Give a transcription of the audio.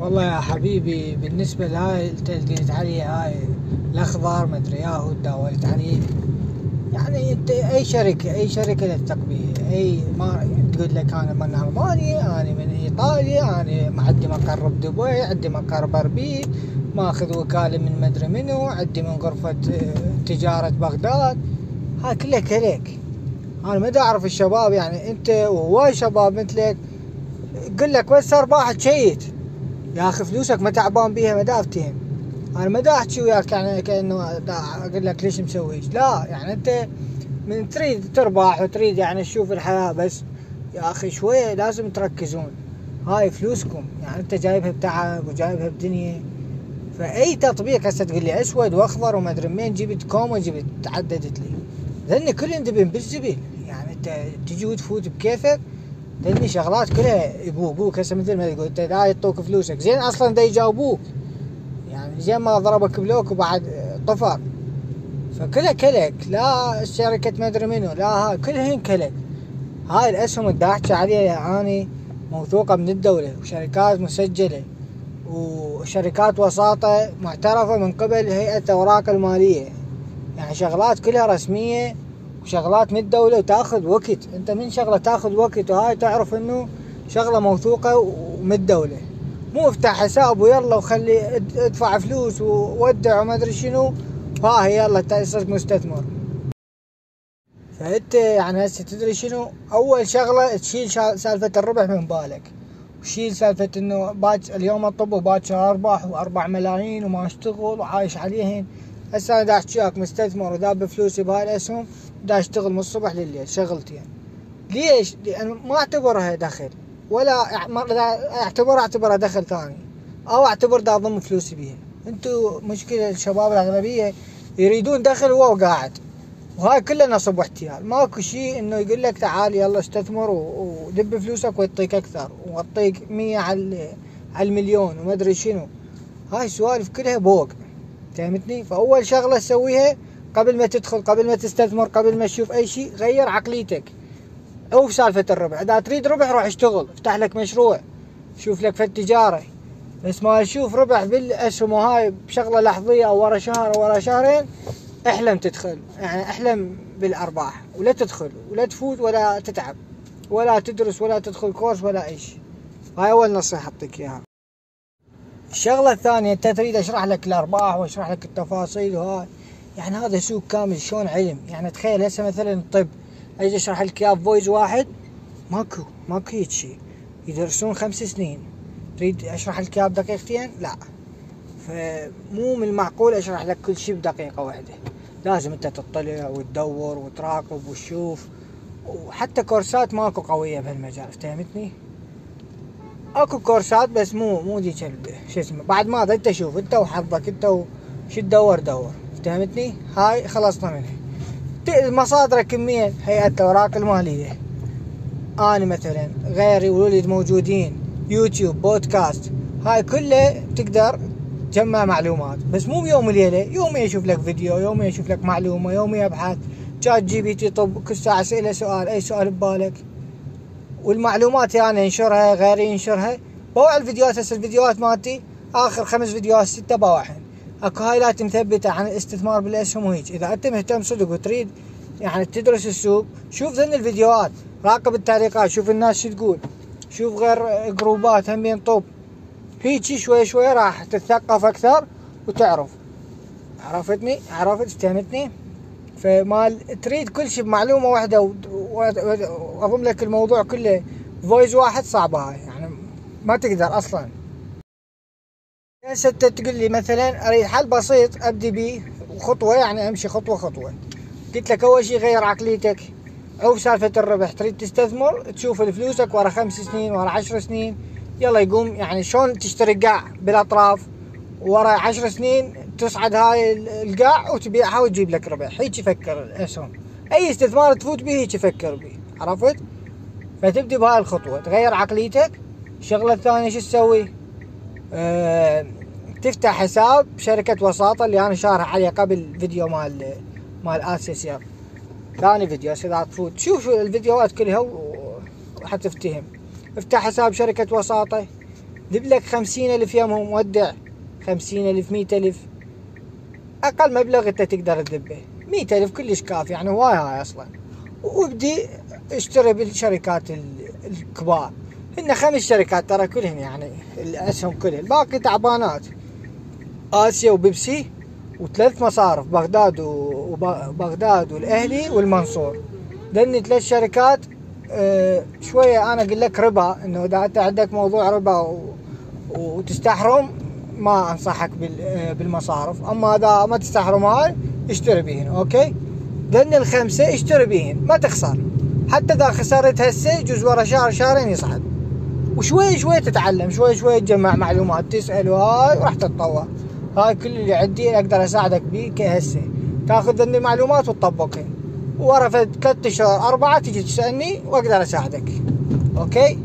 والله يا حبيبي، بالنسبة لهاي اللي قلت عليه، هاي الأخضر مدري ياهو داولت عليه. يعني انت أي شركة تثق بيها، أي ما تقول لك أنا من ألمانيا، أنا من إيطاليا، أنا عندي مقر بدبي، عندي مقر بربيل، ماخذ وكالة من مدري منو، عندي من غرفة تجارة بغداد. هاي كلها كليك. أنا ما أعرف الشباب، يعني أنت وهواي شباب مثلك يقول لك بس أرباح تشيت. يا اخي فلوسك ما تعبان بيها، ما دافتهم. انا ما دا احكي وياك يعني كانه دا اقول لك ليش مسويش، لا يعني انت من تريد تربح وتريد يعني تشوف الحياة، بس يا اخي شوية لازم تركزون. هاي فلوسكم، يعني انت جايبها بتعب وجايبها بدنيا. فاي تطبيق هسه تقول لي اسود واخضر وما ادري منين جبت كوم وجبت تعددت لي، لان كلهم دبن بالزبل. يعني انت تجي وتفوت بكيفك، لاني شغلات كلها يبوقوك. هسه مثل ما تقول انت دا يعطوك فلوسك زين، اصلا دا يجاوبوك، يعني زين ما ضربك بلوك وبعد طفر. فكلها كلك، لا شركة ما ادري منو، لا هاي كلهن كلك. هاي الاسهم اللي احكي عليها اني موثوقة من الدولة، وشركات مسجلة، وشركات وساطة معترفة من قبل هيئة الأوراق المالية. يعني شغلات كلها رسمية وشغلات من الدولة، وتاخذ وقت. انت من شغلة تاخذ وقت، وهاي تعرف انه شغلة موثوقة ومن الدولة. مو افتح حساب ويلا وخلي ادفع فلوس وودع وما ادري شنو، ها هي يلا تصير مستثمر. فانت يعني هسه تدري شنو اول شغلة؟ تشيل سالفة الربح من بالك، وشيل سالفة انه اليوم اطب وباكر اربح واربع ملايين وما اشتغل وعايش عليهن. هسه انا دا احكي وياك مستثمر وداب فلوسي بهاي الاسهم، دا اشتغل من الصبح لليل شغلتين. يعني ليش؟ لان ما اعتبرها دخل، ولا اعتبرها دخل ثاني، او اعتبر دا اضم فلوسي بيها. انتو مشكلة الشباب الاغلبية يريدون دخل وهو قاعد، وهاي كله نصب واحتيال. ماكو شيء انه يقول لك تعال يلا استثمر ودب فلوسك واعطيك اكثر واعطيك 100 على المليون وما ادري شنو. هاي سوالف كلها بوق، فهمتني؟ فاول شغله تسويها قبل ما تدخل، قبل ما تستثمر، قبل ما تشوف اي شيء، غير عقليتك. او سالفه الربح، اذا تريد ربح روح اشتغل، افتح لك مشروع، شوف لك في التجاره. بس ما تشوف ربح بالاسهم وهاي بشغله لحظيه او ورا شهر او ورا شهرين، احلم تدخل، يعني احلم بالارباح، ولا تدخل ولا تفوت ولا تتعب ولا تدرس ولا تدخل كورس ولا اي شيء. هاي اول نصيحة اعطيك اياها. الشغلة الثانية، انت تريد اشرح لك الارباح واشرح لك التفاصيل وهاي، يعني هذا سوق كامل شلون علم. يعني تخيل هسه مثلا الطب، اجي اشرح لك اياه بفويس واحد، ماكو هيك شيء. يدرسون 5 سنين، تريد اشرح لك اياه بدقيقتين؟ لا. فمو من المعقول اشرح لك كل شيء بدقيقة واحدة، لازم انت تطلع وتدور وتراقب وتشوف. وحتى كورسات ماكو قوية بهالمجال، فهمتني؟ اكو كورسات بس مو ذيك شو اسمه، بعد ما انت شوف انت وحظك انت وش تدور دور، فهمتني؟ هاي خلصنا منها. مصادر كمية هيئة الأوراق المالية، أنا مثلا غيري وولد موجودين، يوتيوب، بودكاست، هاي كله تقدر تجمع معلومات. بس مو بيوم وليلة، يوميا يشوف لك فيديو، يوميا يشوف لك معلومة، يوميا يبحث. شات جي بي تي طب كل ساعة اسئلة سؤال، أي سؤال ببالك. والمعلومات يعني ينشرها، غيري ينشرها. بوع الفيديوهات، هسه الفيديوهات مالتي آخر 5 فيديوهات 6 بواعهم. اكو هايلات مثبتة عن الاستثمار بالأسهم وهيك. إذا أنت مهتم صدق وتريد يعني تدرس السوق، شوف ذن الفيديوهات، راقب التعليقات، شوف الناس شو تقول، شوف غير جروبات هم ينطب هيجي، شوي شوي راح تتثقف أكثر وتعرف. عرفت فهمتني؟ فمال تريد كل شيء بمعلومة واحدة وأضم لك الموضوع كله فويس واحد، صعبة هاي، يعني ما تقدر أصلا. هسه انت تقول لي مثلا اريد حل بسيط ابدي بيه وخطوة، يعني امشي خطوة خطوة. قلت لك اول شيء غير عقليتك، عوف سالفة الربح. تريد تستثمر، تشوف فلوسك ورا 5 سنين ورا 10 سنين، يلا يقوم يعني شلون تشتري قاع بالاطراف، ورا 10 سنين تصعد هاي القاع وتبيعها وتجيب لك ربح. هيك يفكر الاسهم، اي استثمار تفوت به هيك يفكر به، عرفت؟ فتبدي بهاي الخطوة، تغير عقليتك. الشغلة الثانية شو تسوي؟ تفتح حساب شركة وساطة اللي أنا شارح عليه قبل فيديو مال آسيسير. ثاني فيديو إذا تفوت شوف الفيديوهات كلها وحتفتهم. افتح حساب شركة وساطة، ذب لك 50,000 يمهم مودع، 50,000 100,000 أقل مبلغ أنت تقدر تذبه. 100,000 كلش كافي يعني هواي هاي أصلا. وابدي اشتري بالشركات الكبار، هن 5 شركات ترى كلهن يعني الأسهم كلهن، الباقي تعبانات. آسيا وبيبسي و3 مصارف، بغداد والأهلي والمنصور. ذني 3 شركات. شوية أنا أقول لك ربا، إنه إذا أنت عندك موضوع ربا وتستحرم ما أنصحك بالمصارف، أما إذا ما تستحرم هاي اشتري بيهن. أوكي، ذني ال5 اشتري بيهن ما تخسر، حتى إذا خسرت هسه يجوز ورا شهر شهرين يصعد، وشوي شوي تتعلم، شوي شوي تجمع معلومات، تسأل وهاي وراح تتطور. هاي كل اللي عندي اقدر اساعدك بيه كهسه، تاخذ ذني المعلومات وتطبقهن، ورا 3 اشهر 4 تجي تسألني واقدر اساعدك. اوكي.